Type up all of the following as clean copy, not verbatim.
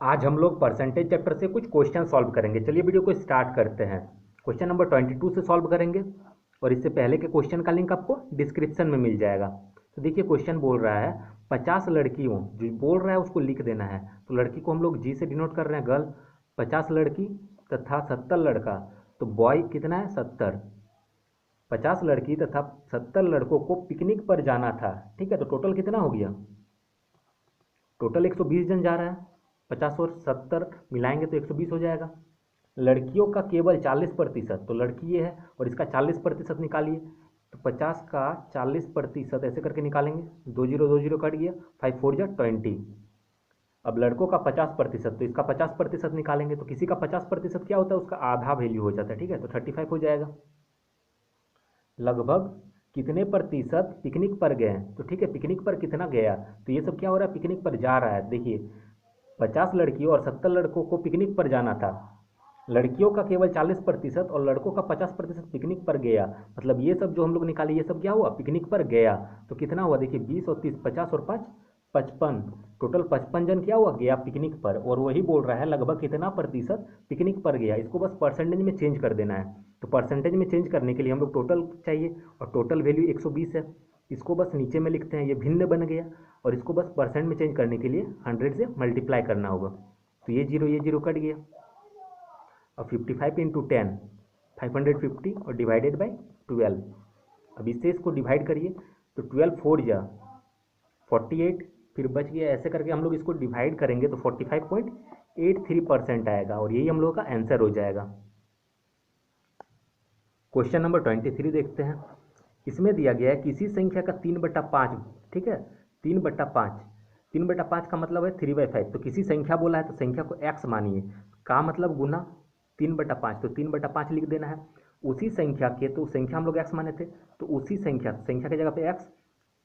आज हम लोग परसेंटेज चैप्टर से कुछ क्वेश्चन सॉल्व करेंगे। चलिए वीडियो को स्टार्ट करते हैं। क्वेश्चन नंबर 22 से सॉल्व करेंगे और इससे पहले के क्वेश्चन का लिंक आपको डिस्क्रिप्शन में मिल जाएगा। तो देखिए क्वेश्चन बोल रहा है 50 लड़कियों, जो बोल रहा है उसको लिख देना है। तो लड़की को हम लोग जी से डिनोट कर रहे हैं, गर्ल। 50 लड़की तथा 70 लड़का, तो बॉय कितना है 70। 50 लड़की तथा 70 लड़कों को पिकनिक पर जाना था, ठीक है। तो टोटल कितना हो गया? टोटल 120 जन जा रहा है। 50 और 70 मिलाएंगे तो 120 हो जाएगा। लड़कियों का केवल 40%, तो लड़की ये है और इसका 40% निकालिए। तो 50 का 40% ऐसे करके निकालेंगे, 20 कट गया, 5 4 जा 20। अब लड़कों का 50%, तो इसका 50% निकालेंगे। तो किसी का 50% क्या होता है? उसका आधा वैल्यू हो जाता है, ठीक है। तो 35 हो जाएगा। लगभग कितने प्रतिशत पिकनिक पर गए हैं? तो ठीक है, पिकनिक पर कितना गया, तो ये सब क्या हो रहा है? पिकनिक पर जा रहा है। देखिए 50 लड़कियों और 70 लड़कों को पिकनिक पर जाना था। लड़कियों का केवल 40% और लड़कों का 50% पिकनिक पर गया। मतलब ये सब जो हम लोग निकाले, ये सब क्या हुआ? पिकनिक पर गया। तो कितना हुआ? देखिए 20 और 30, 50 और 5 55। टोटल 55 जन क्या हुआ? गया पिकनिक पर। और वही बोल रहा है लगभग कितना प्रतिशत पिकनिक पर गया। इसको बस परसेंटेज में चेंज कर देना है। तो परसेंटेज में चेंज करने के लिए हम लोग टोटल चाहिए, और टोटल वैल्यू 120 है। इसको बस नीचे में लिखते हैं, ये भिन्न बन गया। और इसको बस परसेंट में चेंज करने के लिए 100 से मल्टीप्लाई करना होगा। तो ये जीरो कट गया। और 55 इंटू 10 550 और डिवाइडेड बाई 12। अब इससे इसको डिवाइड करिए, तो 12 4 जा 48, फिर बच गया। ऐसे करके हम लोग इसको डिवाइड करेंगे तो 45.83% आएगा, और यही हम लोग का आंसर हो जाएगा। क्वेश्चन नंबर 23 देखते हैं। इसमें दिया गया है किसी संख्या का 3/5, ठीक है। 3/5, 3/5 का मतलब है 3/5। तो किसी संख्या बोला है तो संख्या को x मानिए, का मतलब गुना 3/5, तो 3/5 लिख देना है। उसी संख्या के, तो संख्या हम लोग x माने थे, तो उसी संख्या, संख्या की जगह पे x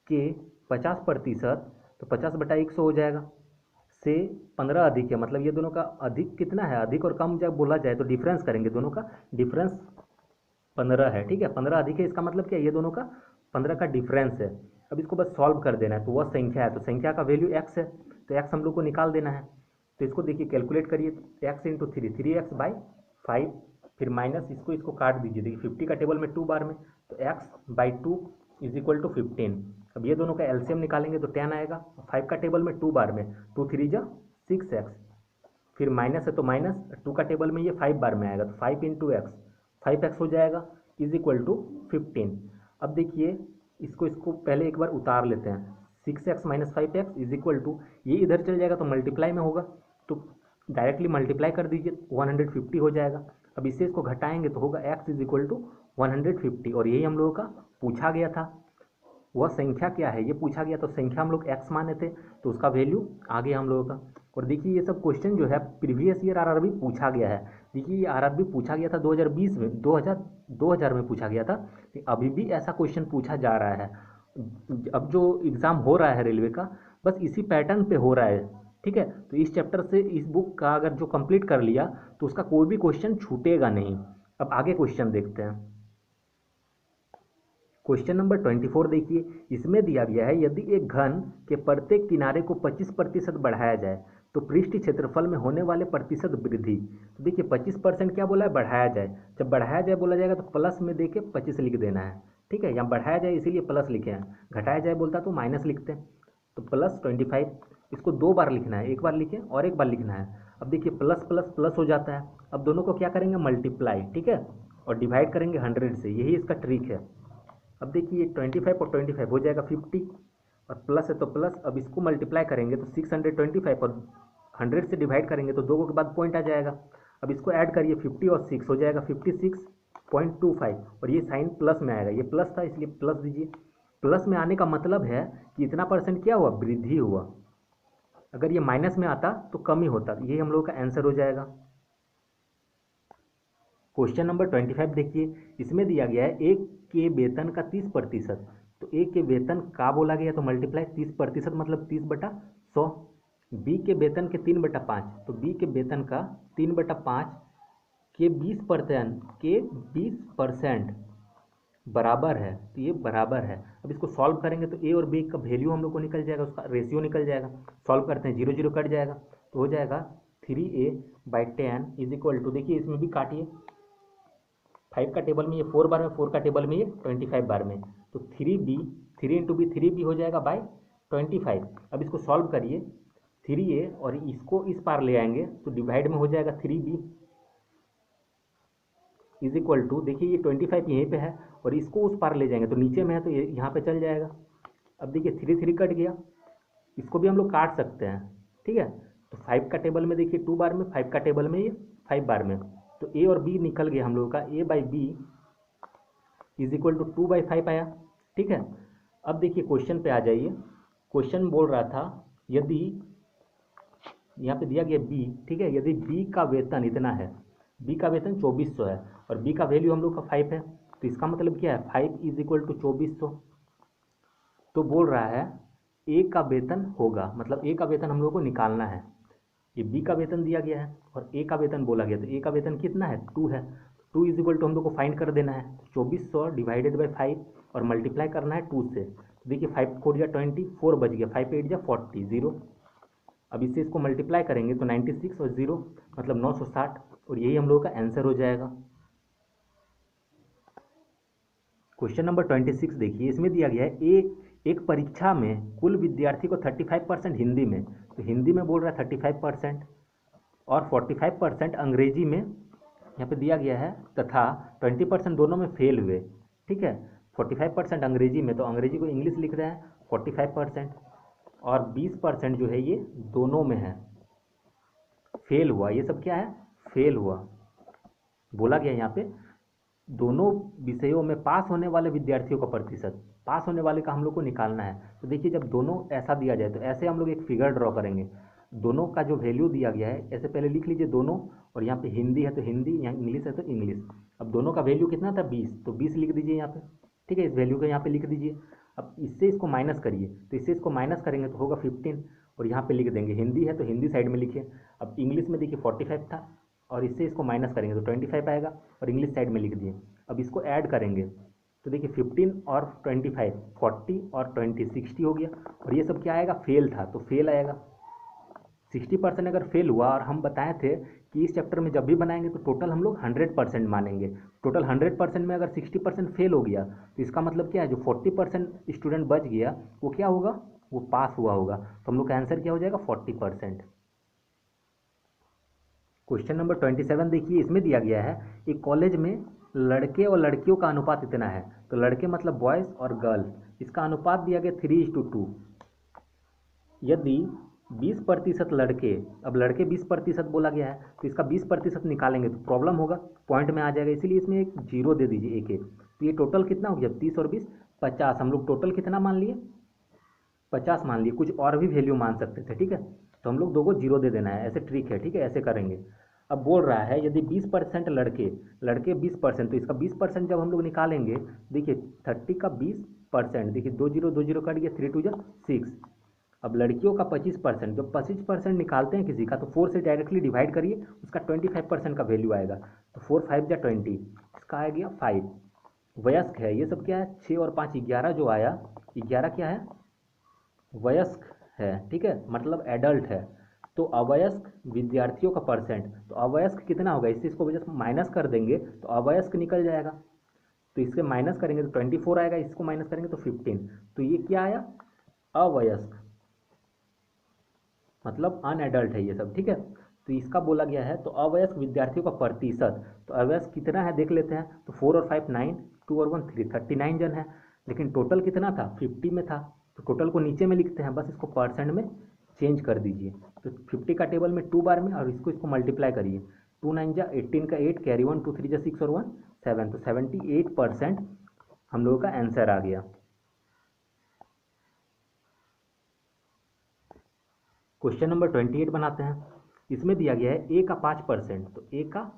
के 50%, तो 50/100 हो जाएगा। से 15 अधिक है, मतलब ये दोनों का अधिक कितना है? अधिक और कम जब बोला जाए तो डिफरेंस करेंगे, दोनों का डिफरेंस 15 है, ठीक है। 15 अधिक है, इसका मतलब क्या है? ये दोनों का 15 का डिफरेंस है। अब इसको बस सॉल्व कर देना है। तो वह संख्या है, तो संख्या का वैल्यू x है, तो x हम लोग को निकाल देना है। तो इसको देखिए कैलकुलेट करिए, x इंटू 3x/5, फिर माइनस इसको इसको काट दीजिए। देखिए 50 का टेबल में 2 बार में, तो x/2 इज इक्वल टू 15। अब ये दोनों का एलसीएम निकालेंगे तो 10 आएगा। 5 का टेबल में 2 बार में, 2 3 जा 6x, फिर माइनस है तो माइनस 2 का टेबल में ये 5 बार में आएगा, तो 5 इंटू एक्स, 5x हो जाएगा इज इक्वल टू 15। अब देखिए इसको इसको पहले एक बार उतार लेते हैं। 6x minus 5x is equal to, ये इधर चल जाएगा तो मल्टीप्लाई में होगा, तो डायरेक्टली मल्टीप्लाई कर दीजिए, 150 हो जाएगा। अब इससे इसको घटाएंगे तो होगा x इज इक्वल टू 150, और यही हम लोगों का पूछा गया था। वह संख्या क्या है ये पूछा गया, तो संख्या हम लोग x माने थे, तो उसका वैल्यू आ गया हम लोगों का। और देखिए ये सब क्वेश्चन जो है प्रीवियस ईयर आरआरबी पूछा गया है। देखिए ये आरआरबी पूछा गया था 2020 में, 2000 में पूछा गया था। अभी भी ऐसा क्वेश्चन पूछा जा रहा है। अब जो एग्ज़ाम हो रहा है रेलवे का, बस इसी पैटर्न पे हो रहा है, ठीक है। तो इस चैप्टर से इस बुक का अगर जो कंप्लीट कर लिया तो उसका कोई भी क्वेश्चन छूटेगा नहीं। अब आगे क्वेश्चन देखते हैं। क्वेश्चन नंबर 24 देखिए। इसमें दिया गया है यदि एक घन के प्रत्येक किनारे को 25% बढ़ाया जाए तो पृष्ठ क्षेत्रफल में होने वाले प्रतिशत वृद्धि। तो देखिए 25% क्या बोला है? बढ़ाया जाए। जब बढ़ाया जाए बोला जाएगा तो प्लस में दे के 25 लिख देना है, ठीक है। यहाँ बढ़ाया जाए इसीलिए प्लस लिखे हैं, घटाया जाए बोलता तो माइनस लिखते हैं। तो प्लस 25, इसको 2 बार लिखना है, एक बार लिखें और एक बार लिखना है। अब देखिए प्लस प्लस प्लस हो जाता है। अब दोनों को क्या करेंगे? मल्टीप्लाई, ठीक है, और डिवाइड करेंगे 100 से, यही इसका ट्रिक है। अब देखिए 25 और 25 हो जाएगा 50, और प्लस है तो प्लस। अब इसको मल्टीप्लाई करेंगे तो 625, और 100 से डिवाइड करेंगे तो दो के बाद पॉइंट आ जाएगा। अब इसको ऐड करिए, 50 और 6 हो जाएगा 56.25, और ये साइन प्लस में आएगा, ये प्लस था इसलिए प्लस दीजिए। प्लस में आने का मतलब है कि इतना परसेंट क्या हुआ? वृद्धि हुआ। अगर ये माइनस में आता तो कम ही होता। ये हम लोग का आंसर हो जाएगा। क्वेश्चन नंबर 25 देखिए। इसमें दिया गया है एक के वेतन का 30%, तो एक के वेतन का बोला गया तो मल्टीप्लाई 30% मतलब 30/100। बी के वेतन के 3/5, तो बी के वेतन का 3/5 के 20% बराबर है, तो ये बराबर है। अब इसको सॉल्व करेंगे तो ए और बी का वैल्यू हम लोग को निकल जाएगा, उसका रेशियो निकल जाएगा। सॉल्व करते हैं, 0 0 कट जाएगा, तो हो जाएगा 3a/10 इज इक्वल टू, देखिए इसमें भी काटिए, 5 का टेबल में ये 4 बार में, 4 का टेबल में ये 25 बार में, तो 3b, 3 × b 3b हो जाएगा बाय 25। अब इसको सॉल्व करिए, 3a और इसको इस पार ले आएंगे तो डिवाइड में हो जाएगा 3b इज इक्वल टू, देखिए ये 25 यहीं पे है और इसको उस पार ले जाएंगे तो नीचे में है तो ये यहाँ पे चल जाएगा। अब देखिए 3 3 कट गया, इसको भी हम लोग काट सकते हैं, ठीक है। तो 5 का टेबल में देखिए 2 बार में, 5 का टेबल में ये 5 बार में, तो ए और बी निकल गया हम लोगों का, a/b इज इक्वल टू 2/5 आया, ठीक है। अब देखिए क्वेश्चन पे आ जाइए, क्वेश्चन बोल रहा था यदि, यहाँ पे दिया गया b, ठीक है, यदि b का वेतन इतना है, b का वेतन 2400 है और b का वैल्यू हम लोग का 5 है, तो इसका मतलब क्या है, 5 इज इक्वल टू 2400। तो बोल रहा है a का वेतन होगा, मतलब a का वेतन हम लोग को निकालना है, ये b का वेतन दिया गया है और a का वेतन बोला गया, तो a का वेतन कितना है, 2 है, 2 इज इक्वल टू हम लोग को फाइंड कर देना है, 2400 डिवाइडेड बाई 5 और मल्टीप्लाई करना है 2 से, तो देखिए 5 को दिया 20, 4 बच गया, 5 8 जा 40, 0। अब इससे इसको मल्टीप्लाई करेंगे तो 96 और 0 मतलब 960 और यही हम लोग का आंसर हो जाएगा। क्वेश्चन नंबर 26 देखिए, इसमें दिया गया है एक परीक्षा में कुल विद्यार्थी को 35% हिंदी में, तो हिंदी में बोल रहा है 35% और 45% अंग्रेजी में यहाँ पे दिया गया है, तथा 20% दोनों में फेल हुए, ठीक है। 45% अंग्रेजी में, तो अंग्रेजी को इंग्लिश लिख रहे हैं 45% और 20% जो है ये दोनों में है, फेल हुआ, ये सब क्या है, फेल हुआ। बोला गया यहाँ पे दोनों विषयों में पास होने वाले विद्यार्थियों का प्रतिशत, पास होने वाले का हम लोग को निकालना है। तो देखिए जब दोनों ऐसा दिया जाए तो ऐसे हम लोग एक फिगर ड्रॉ करेंगे, दोनों का जो वैल्यू दिया गया है ऐसे पहले लिख लीजिए दोनों, और यहाँ पे हिंदी है तो हिंदी, यहाँ इंग्लिश है तो इंग्लिश। अब दोनों का वैल्यू कितना था 20, तो 20 लिख दीजिए यहाँ पे, ठीक है, इस वैल्यू को यहाँ पे लिख दीजिए। अब इससे इसको माइनस करिए, तो इससे इसको माइनस करेंगे तो होगा 15 और यहाँ पे लिख देंगे, हिंदी है तो हिंदी साइड में लिखिए। अब इंग्लिश में देखिए 45 था और इससे इसको माइनस करेंगे तो 25 आएगा और इंग्लिश साइड में लिख दिए। अब इसको ऐड करेंगे तो देखिए 15 और 25 40 और 20 60 हो गया, और ये सब क्या आएगा, फेल था तो फेल आएगा। 60% अगर फेल हुआ, और हम बताए थे कि इस चैप्टर में जब भी बनाएंगे तो टोटल हम लोग 100% मानेंगे, टोटल 100% में अगर 60% फेल हो गया तो इसका मतलब क्या है, जो 40% स्टूडेंट बच गया वो क्या होगा, वो पास हुआ होगा। तो हम लोग का आंसर क्या हो जाएगा, 40%। क्वेश्चन नंबर 27 देखिए, इसमें दिया गया है एक कॉलेज में लड़के और लड़कियों का अनुपात इतना है, तो लड़के मतलब बॉयज़ और गर्ल्स, इसका अनुपात दिया गया 3:2। यदि 20% लड़के, अब लड़के 20% बोला गया है तो इसका 20% निकालेंगे तो प्रॉब्लम होगा, पॉइंट में आ जाएगा, इसीलिए इसमें एक जीरो दे दीजिए, एक एक। तो ये टोटल कितना हो गया, 30 और 20 50, हम लोग टोटल कितना मान लिए, 50 मान लिए, कुछ और भी वैल्यू मान सकते थे, ठीक है। तो हम लोग दो को जीरो दे देना है, ऐसे ट्रिक है, ठीक है, ऐसे करेंगे। अब बोल रहा है यदि 20% लड़के 20%, तो इसका 20% जब हम लोग निकालेंगे, देखिए 30 का 20%, देखिए 2 0 कट गया, 3 2 जा 6। अब लड़कियों का 25%, जब 25% निकालते हैं किसी का तो 4 से डायरेक्टली डिवाइड करिए, उसका 25% का वैल्यू आएगा, तो 4 5 जा 20, इसका आ गया 5। वयस्क है, ये सब क्या है, 6 और 5 11 जो आया, 11 क्या है, वयस्क है, ठीक है, मतलब एडल्ट है। तो अवयस्क विद्यार्थियों का परसेंट, तो अवयस्क कितना होगा, इससे इसको वजह से माइनस कर देंगे तो अवयस्क निकल जाएगा, तो इससे माइनस करेंगे तो 24 आएगा, इसको माइनस करेंगे तो 15, तो ये क्या आया, अवयस्क, मतलब अनएडल्ट है ये सब, ठीक है। तो इसका बोला गया है, तो अवयस्क विद्यार्थियों का प्रतिशत, तो अवयस्क कितना है देख लेते हैं, तो 4 और 5 9, 2 और 1 3, 39 जन है, लेकिन टोटल कितना था, 50 में था, तो टोटल को नीचे में लिखते हैं, बस इसको परसेंट में चेंज कर दीजिए। तो 50 का टेबल में 2 बार में, और इसको मल्टीप्लाई करिए, 2 9 जा 18 का 8, कैरी 1 2 3 जा 6 और 1 7, तो 78% हम लोगों का आंसर आ गया। क्वेश्चन नंबर 28 बनाते हैं, इसमें दिया गया है ए का 5%, तो ए का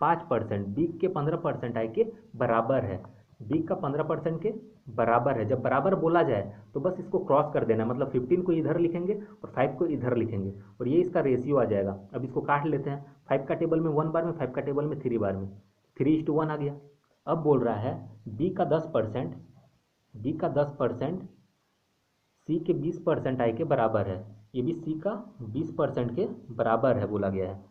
5% बी के 15% आई के बराबर है, बी का 15% के बराबर है। जब बराबर बोला जाए तो बस इसको क्रॉस कर देना, मतलब 15 को इधर लिखेंगे और 5 को इधर लिखेंगे, और ये इसका रेशियो आ जाएगा। अब इसको काट लेते हैं, 5 का टेबल में 1 बार में, 5 का टेबल में 3 बार में, 3:1 आ गया। अब बोल रहा है बी का 10%, सी के 20% आई के बराबर है, ये भी सी का 20% के बराबर है बोला गया है।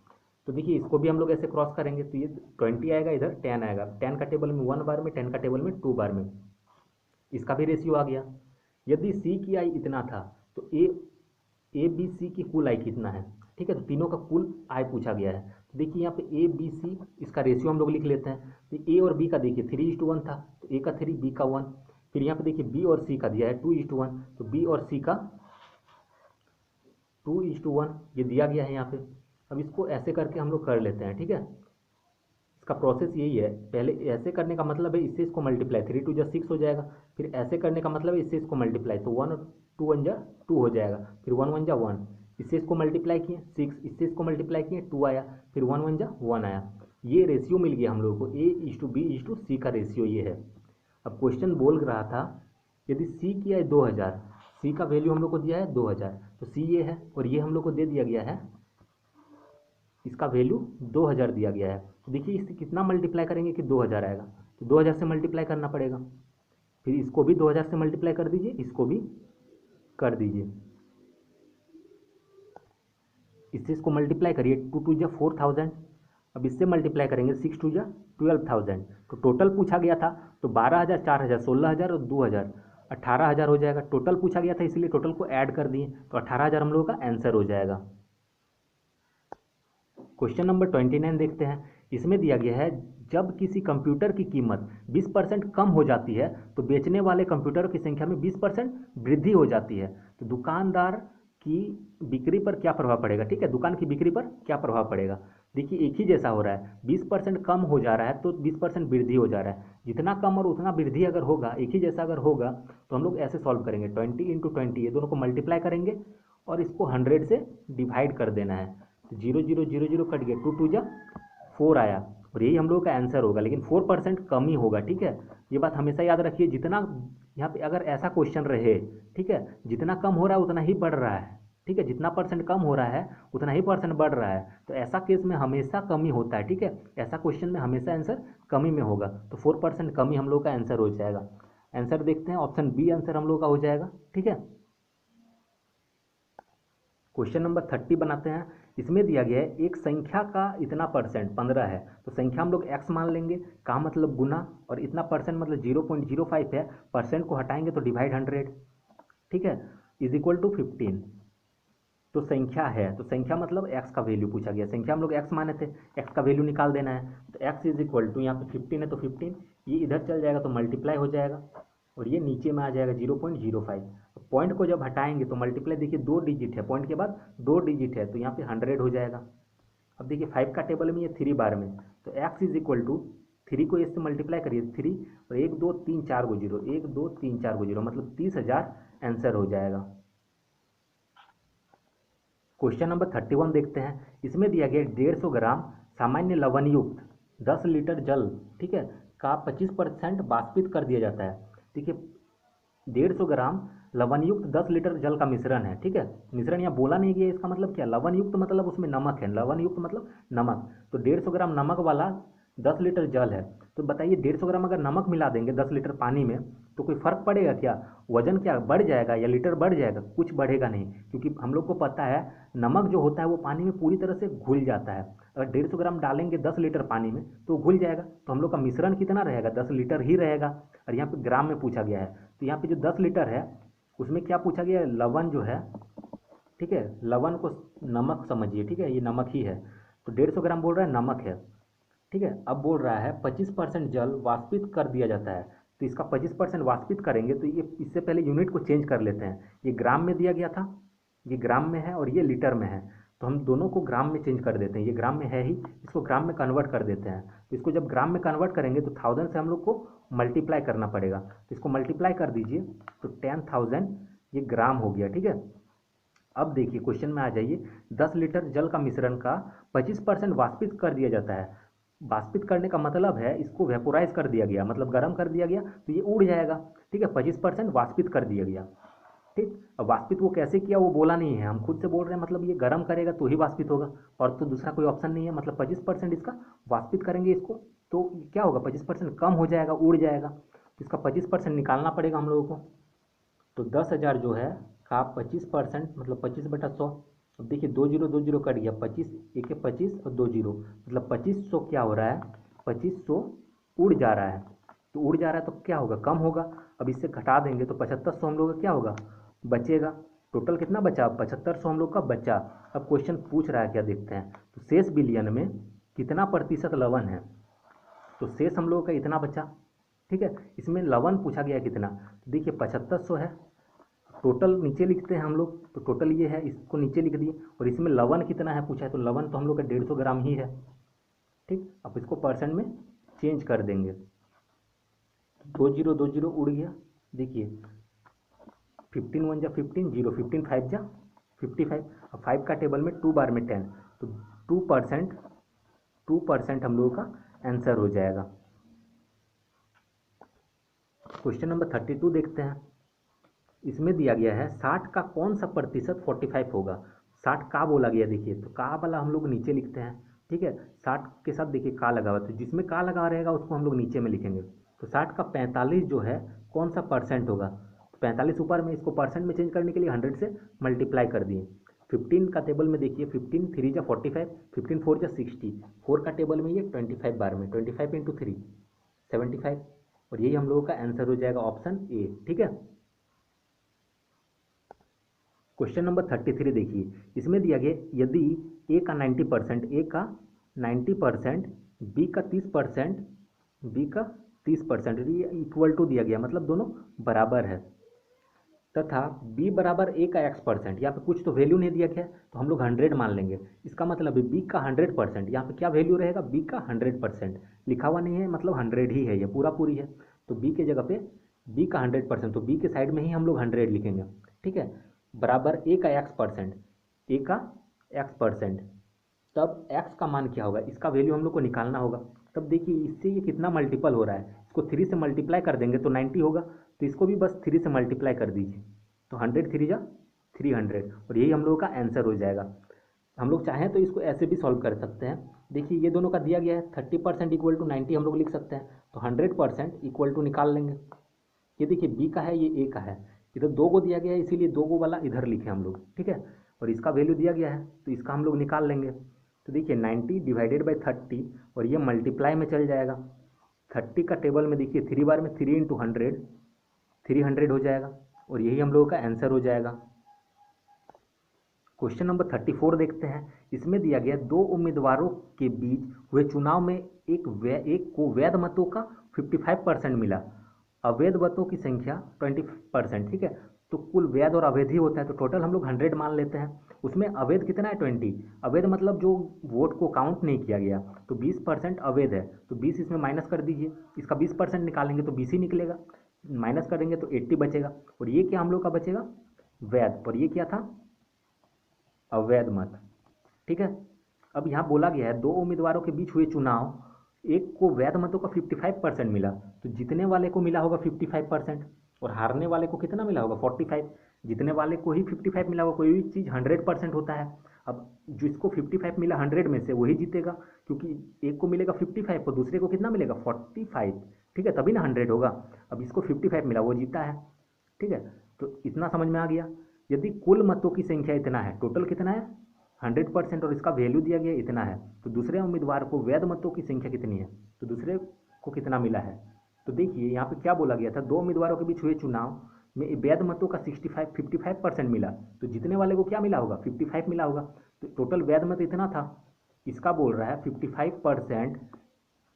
तो देखिए इसको भी हम लोग ऐसे क्रॉस करेंगे तो ये 20 आएगा, इधर 10 आएगा, 10 का टेबल में 1 बार में, 10 का टेबल में 2 बार में, इसका भी रेशियो आ गया। यदि सी की आई इतना था तो ए बी सी की कुल आई कितना है, ठीक है, तो तीनों का कुल आई पूछा गया है। तो देखिए यहाँ पे ए बी सी, इसका रेशियो हम लोग लिख लेते हैं। तो ए और बी का देखिए 3:1 था, तो ए का 3, बी का 1। फिर यहाँ पे देखिए बी और सी का दिया है 2:1, तो बी और सी का 2:1 ये दिया गया है यहाँ पे। अब इसको ऐसे करके हम लोग कर लेते हैं, ठीक है। इसका प्रोसेस यही है, पहले ऐसे करने का मतलब है इससे इसको मल्टीप्लाई, 3 2 6 हो जाएगा। फिर ऐसे करने का मतलब है इससे इसको मल्टीप्लाई, तो 1 और 2 1 2 हो जाएगा। फिर 1 1 1, इससे इसको मल्टीप्लाई किए 6, इससे इसको मल्टीप्लाई किए 2 आया। फिर 1 1 1 आया। ये रेशियो मिल गया हम लोगों को, A:B:C का रेशियो ये है। अब क्वेश्चन बोल रहा था यदि सी की है 2000, सी का वैल्यू हम लोग को दिया है 2000, तो सी ये है और ये हम लोग को दे दिया गया है, इसका वैल्यू 2000 दिया गया है। तो देखिए इससे कितना मल्टीप्लाई करेंगे कि 2000 आएगा, तो 2000 से मल्टीप्लाई करना पड़ेगा। फिर इसको भी 2000 से मल्टीप्लाई कर दीजिए, इसको भी कर दीजिए, इससे इसको मल्टीप्लाई करिए, 2 2 4000। अब इससे मल्टीप्लाई करेंगे 6 2 12,000। तो टोटल पूछा गया था तो 12,000, 4,000, 16,000 और 2,000 18,000 हो जाएगा। टोटल पूछा गया था इसलिए टोटल को ऐड कर दिए, तो 18,000 हम लोगों का आंसर हो जाएगा। क्वेश्चन नंबर 29 देखते हैं। इसमें दिया गया है जब किसी कंप्यूटर की कीमत 20% कम हो जाती है तो बेचने वाले कंप्यूटरों की संख्या में 20% वृद्धि हो जाती है, तो दुकानदार की बिक्री पर क्या प्रभाव पड़ेगा, ठीक है, दुकान की बिक्री पर क्या प्रभाव पड़ेगा। देखिए एक ही जैसा हो रहा है, 20% कम हो जा रहा है तो 20% वृद्धि हो जा रहा है। जितना कम और उतना वृद्धि अगर होगा, एक ही जैसा अगर होगा, तो हम लोग ऐसे सॉल्व करेंगे, 20 × 20 ये दोनों को मल्टीप्लाई करेंगे और इसको 100 से डिवाइड कर देना है। तो 0 0 0 0 कट गया, 2 2 4 आया और यही हम लोग का आंसर होगा। लेकिन 4% कम ही होगा, ठीक है, ये बात हमेशा याद रखिए। जितना यहाँ पे अगर ऐसा क्वेश्चन रहे, ठीक है, जितना कम हो रहा है उतना ही बढ़ रहा है, ठीक है, जितना परसेंट कम हो रहा है उतना ही परसेंट बढ़ रहा है, तो ऐसा केस में हमेशा कमी होता है, ठीक है, ऐसा क्वेश्चन में हमेशा आंसर कमी में होगा। तो 4% कमी हम लोग का आंसर हो जाएगा। आंसर देखते हैं, ऑप्शन बी आंसर हम लोग का हो जाएगा, ठीक है। क्वेश्चन नंबर 30 बनाते हैं। इसमें दिया गया है एक संख्या का इतना परसेंट 15 है, तो संख्या हम लोग x मान लेंगे, का मतलब गुना, और इतना परसेंट मतलब 0.05 है, परसेंट को हटाएंगे तो डिवाइड 100, ठीक है, इज इक्वल टू 15। तो संख्या है, तो संख्या मतलब x का वैल्यू पूछा गया, संख्या हम लोग x माने थे, x का वैल्यू निकाल देना है। तो x इज इक्वल टू, यहाँ पे 15 है तो 15, ये इधर चल जाएगा तो मल्टीप्लाई हो जाएगा और ये नीचे में आ जाएगा 0.05। पॉइंट को जब हटाएंगे तो मल्टीप्लाई, देखिए 2 डिजिट है, पॉइंट के बाद 2 डिजिट है, तो यहाँ पे 100 हो जाएगा। अब देखिए 5 का टेबल में ये 3 बार में, तो x इज इक्वल टू 3 को इससे मल्टीप्लाई करिए 3 और 1 2 3 4 को 0, 1 2 3 4 को 0, मतलब 30,000 आंसर हो जाएगा। क्वेश्चन नंबर 31 देखते हैं। इसमें दिया गया 150 ग्राम सामान्य लवण युक्त 10 लीटर जल, ठीक है, का 25% वाष्पित कर दिया जाता है। देखिए 150 ग्राम लवण युक्त 10 लीटर जल का मिश्रण है, ठीक है, मिश्रण यहाँ बोला नहीं गया, इसका मतलब क्या, लवण युक्त मतलब उसमें नमक है, लवण युक्त मतलब नमक, तो 150 ग्राम नमक वाला 10 लीटर जल है। तो बताइए 150 ग्राम अगर नमक मिला देंगे 10 लीटर पानी में तो कोई फर्क पड़ेगा क्या, वजन क्या बढ़ जाएगा या लीटर बढ़ जाएगा, कुछ बढ़ेगा नहीं, क्योंकि हम लोग को पता है नमक जो होता है वो पानी में पूरी तरह से घुल जाता है। अगर 150 ग्राम डालेंगे 10 लीटर पानी में तो घुल जाएगा, तो हम लोग का मिश्रण कितना रहेगा, 10 लीटर ही रहेगा। और यहाँ पे ग्राम में पूछा गया है, तो यहाँ पे जो 10 लीटर है उसमें क्या पूछा गया है, लवण जो है, ठीक है, लवण को नमक समझिए, ठीक है, ये नमक ही है, तो 150 ग्राम बोल रहा है नमक है, ठीक है। अब बोल रहा है 25% जल वाष्पित कर दिया जाता है, तो इसका 25% वाष्पित करेंगे, तो ये इससे पहले यूनिट को चेंज कर लेते हैं। ये ग्राम में दिया गया था, ये ग्राम में है और ये लीटर में है, तो हम दोनों को ग्राम में चेंज कर देते हैं, ये ग्राम में है ही, इसको ग्राम में कन्वर्ट कर देते हैं। तो इसको जब ग्राम में कन्वर्ट करेंगे तो 1000 से हम लोग को मल्टीप्लाई करना पड़ेगा, तो इसको मल्टीप्लाई कर दीजिए तो 10,000 ये ग्राम हो गया, ठीक है। अब देखिए क्वेश्चन में आ जाइए, 10 लीटर जल का मिश्रण का 25% वाष्पित कर दिया जाता है। वाष्पित करने का मतलब है इसको वेपोराइज कर दिया गया, मतलब गर्म कर दिया गया, तो ये उड़ जाएगा, ठीक है, 25% वाष्पित कर दिया गया, ठीक। अब वाष्पित वो कैसे किया वो बोला नहीं है, हम खुद से बोल रहे हैं, मतलब ये गर्म करेगा तो ही वाष्पित होगा, और तो दूसरा कोई ऑप्शन नहीं है, मतलब 25% इसका वाष्पित करेंगे इसको, तो क्या होगा, 25% कम हो जाएगा, उड़ जाएगा, तो इसका 25% निकालना पड़ेगा हम लोगों को। तो 10,000 जो है का 25% मतलब 25/100। अब देखिए 2 0 कट गया, 25 एक है 25 और 2 0 मतलब 2500 क्या हो रहा है, 2500 उड़ जा रहा है। तो उड़ जा रहा है तो क्या होगा, कम होगा। अब इससे घटा देंगे तो 7500 हम लोग का क्या होगा, बचेगा। टोटल कितना बचा, 7500 हम लोग का बचा। अब क्वेश्चन पूछ रहा है क्या, देखते हैं। तो शेष बिलियन में कितना प्रतिशत लवण है, तो शेष हम लोगों का इतना बचा। ठीक है, इसमें लवण पूछा गया कितना, तो देखिए 7500 है। टोटल नीचे लिखते हैं हम लोग, तो टोटल ये है, इसको नीचे लिख दिए। और इसमें लवण कितना है पूछा है, तो लवण तो हम लोग का 150 ग्राम ही है। ठीक, अब इसको परसेंट में चेंज कर देंगे। 2 0 उड़ गया। देखिए 15 1 जा 15, 0 15 5 जा 55। अब 5 का टेबल में 2 बार में 10, तो 2% हम लोगों का आंसर हो जाएगा। क्वेश्चन नंबर 32 देखते हैं। इसमें दिया गया है 60 का कौन सा प्रतिशत 45 होगा। 60 का बोला गया, देखिए तो का वाला हम लोग नीचे लिखते हैं। ठीक है, 60 के साथ देखिए का लगा हुआ, तो जिसमें का लगा रहेगा उसको हम लोग नीचे में लिखेंगे। तो 60 का 45 जो है कौन सा परसेंट होगा, तो 45 ऊपर में, इसको परसेंट में चेंज करने के लिए 100 से मल्टीप्लाई कर दिए। 15 का टेबल में देखिए 15 3 जा 45, 15 4 जा 60, 4 का टेबल में ये 25 बार में 25 इंटू 3 75, और यही हम लोगों का आंसर हो जाएगा ऑप्शन ए। ठीक है, क्वेश्चन नंबर 33 देखिए। इसमें दिया गया यदि ए का 90%, बी का 30%, बी का 30%, ये इक्वल टू दिया गया, मतलब दोनों बराबर है, तथा बी बराबर ए का x%। यहाँ पे कुछ तो वैल्यू नहीं दिया गया है, तो हम लोग 100 मान लेंगे। इसका मतलब है बी का 100%, यहाँ पे क्या वैल्यू रहेगा, बी का 100%। लिखा हुआ नहीं है, मतलब 100 ही है, ये पूरा पूरी है। तो बी के जगह पे बी का 100%, तो बी के साइड में ही हम लोग 100 लिखेंगे। ठीक है, बराबर ए का x%, ए का x%। तब x का मान क्या होगा, इसका वैल्यू हम लोग को निकालना होगा। तब देखिए इससे ये कितना मल्टीपल हो रहा है, इसको 3 से मल्टीप्लाई कर देंगे तो 90 होगा, तो इसको भी बस 3 से मल्टीप्लाई कर दीजिए, तो 100 3 जा 300, और यही हम लोगों का आंसर हो जाएगा। हम लोग चाहें तो इसको ऐसे भी सॉल्व कर सकते हैं। देखिए ये दोनों का दिया गया है, 30% इक्वल टू 90 हम लोग लिख सकते हैं, तो 100% इक्वल टू निकाल लेंगे। ये देखिए बी का है, ये ए का है, इधर 2 को दिया गया है, इसीलिए 2 को वाला इधर लिखे हम लोग। ठीक है, और इसका वैल्यू दिया गया है, तो इसका हम लोग निकाल लेंगे। तो देखिए 90 डिवाइडेड बाई 30, और ये मल्टीप्लाई में चल जाएगा। 30 का टेबल में देखिए 3 बार में 3 इंटू 100, 300 हो जाएगा, और यही हम लोगों का आंसर हो जाएगा। क्वेश्चन नंबर 34 देखते हैं। इसमें दिया गया 2 उम्मीदवारों के बीच हुए चुनाव में एक को वैध मतों का 55% मिला, अवैध मतों की संख्या 20%। ठीक है, तो कुल वैध और अवैध ही होता है, तो टोटल हम लोग 100 मान लेते हैं। उसमें अवैध कितना है, 20। अवैध मतलब जो वोट को काउंट नहीं किया गया, तो 20% अवैध है, तो 20 इसमें माइनस कर दीजिए। इसका 20% निकालेंगे तो 20 ही निकलेगा, माइनस करेंगे तो 80 बचेगा, और ये क्या हम लोग का बचेगा, वैध, और ये क्या था, अवैध मत। ठीक है, अब यहाँ बोला गया है 2 उम्मीदवारों के बीच हुए चुनाव, एक को वैध मतों का 55% मिला, तो जीतने वाले को मिला होगा 55%, और हारने वाले को कितना मिला होगा 45। जीतने वाले को ही 55 मिला होगा, कोई भी चीज़ 100% होता है। अब जिसको 55 मिला 100 में से वही जीतेगा, क्योंकि एक को मिलेगा 55 और दूसरे को कितना मिलेगा 45। ठीक है, तभी ना 100 होगा। अब इसको 55 मिला, वो जीता है। ठीक है, तो इतना समझ में आ गया। यदि कुल मतों की संख्या इतना है, टोटल कितना है 100%, और इसका वैल्यू दिया गया इतना है, तो दूसरे उम्मीदवार को वैध मतों की संख्या कितनी है, तो दूसरे को कितना मिला है। तो देखिए यहाँ पे क्या बोला गया था, 2 उम्मीदवारों के बीच हुए चुनाव में वैध मतों का 55% मिला, तो जीतने वाले को क्या मिला होगा 55 मिला होगा, तो टोटल वैध मत इतना था। इसका बोल रहा है 55%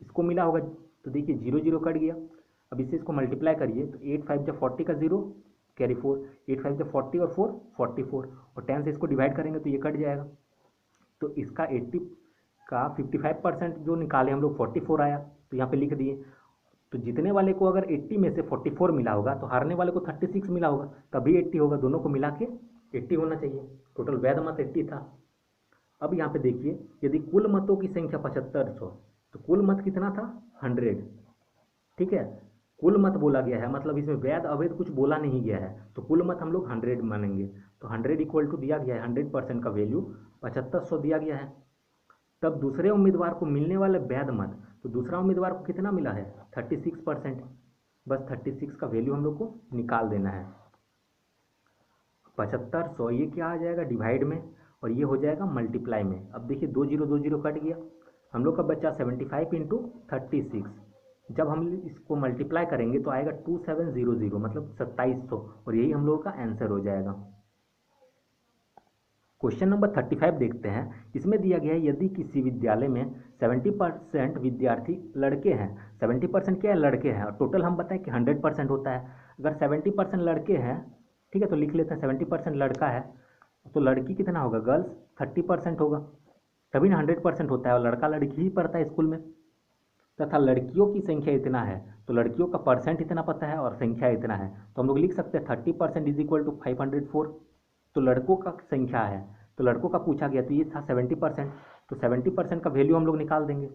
इसको मिला होगा, तो देखिए 0 0 कट गया। अब इससे इसको मल्टीप्लाई करिए, तो 8 5 जब 40 का 0 कैरी 4, 8 5 जब 40 और 4 44, और 10 से इसको डिवाइड करेंगे तो ये कट जाएगा। तो इसका 80 का 55% जो निकाले हम लोग 44 आया, तो यहाँ पे लिख दिए। तो जीतने वाले को अगर 80 में से 44 मिला होगा, तो हारने वाले को 36 मिला होगा, तभी 80 होगा, दोनों को मिला के 80 होना चाहिए। टोटल वैध मत 80 था। अब यहाँ पे देखिए, यदि कुल मतों की संख्या 7500, तो कुल मत कितना था 100। ठीक है, कुल मत बोला गया है, मतलब इसमें वैध अवैध कुछ बोला नहीं गया है, तो कुल मत हम लोग 100 मानेंगे। तो 100 इक्वल टू दिया गया है, 100% का वैल्यू 7500 दिया गया है। तब दूसरे उम्मीदवार को मिलने वाले वैध मत, तो दूसरा उम्मीदवार को कितना मिला है 36%, बस 36 का वैल्यू हम लोग को निकाल देना है। 75 100 ये क्या आ जाएगा डिवाइड में, और ये हो जाएगा मल्टीप्लाई में। अब देखिए 2 0 कट गया, हम लोग का बच्चा 75 इंटू 36। जब हम इसको मल्टीप्लाई करेंगे तो आएगा 2700 मतलब 2700, और यही हम लोगों का आंसर हो जाएगा। क्वेश्चन नंबर 35 देखते हैं। इसमें दिया गया है यदि किसी विद्यालय में 70% विद्यार्थी लड़के हैं, 70% क्या है लड़के हैं, और टोटल हम बताएं कि 100% होता है। अगर 70% लड़के हैं, ठीक है, तो लिख लेते हैं 70% लड़का है, तो लड़की कितना होगा गर्ल्स 30% होगा, तभी ना 100% होता है, और लड़का लड़की ही पढ़ता है स्कूल में। तथा लड़कियों की संख्या इतना है, तो लड़कियों का परसेंट इतना पता है और संख्या इतना है, तो हम लोग लिख सकते हैं 30% इज इक्वल टू 504। तो लड़कों का संख्या है, तो लड़कों का पूछा गया तो ये था 70%, तो 70% का वैल्यू हम लोग निकाल देंगे।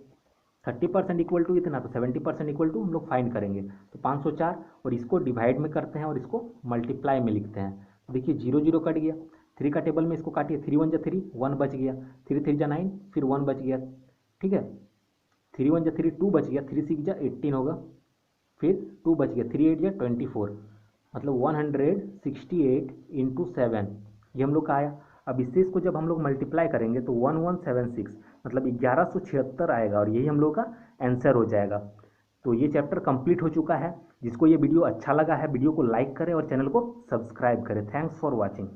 30% इक्वल टू इतना, तो 70% इक्वल टू हम लोग फाइंड करेंगे, तो 504, और इसको डिवाइड में करते हैं और इसको मल्टीप्लाई में लिखते हैं। तो देखिए 0 कट गया, 3 का टेबल में इसको काटिए, 3 1 जा 3, 1 बच गया, 3 3 जा 9, फिर 1 बच गया, ठीक है, 3 1 जा 3, 2 बच गया, 3 6 जा 18 होगा, फिर 2 बच गया, 3 8 जा 24, मतलब 168 इंटू 7 ये हम लोग का आया। अब इससे इसको जब हम लोग मल्टीप्लाई करेंगे तो 1176 मतलब 1176 आएगा, और यही हम लोग का आंसर हो जाएगा। तो ये चैप्टर कंप्लीट हो चुका है। जिसको ये वीडियो अच्छा लगा है, वीडियो को लाइक करें और चैनल को सब्सक्राइब करें। Thanks for watching.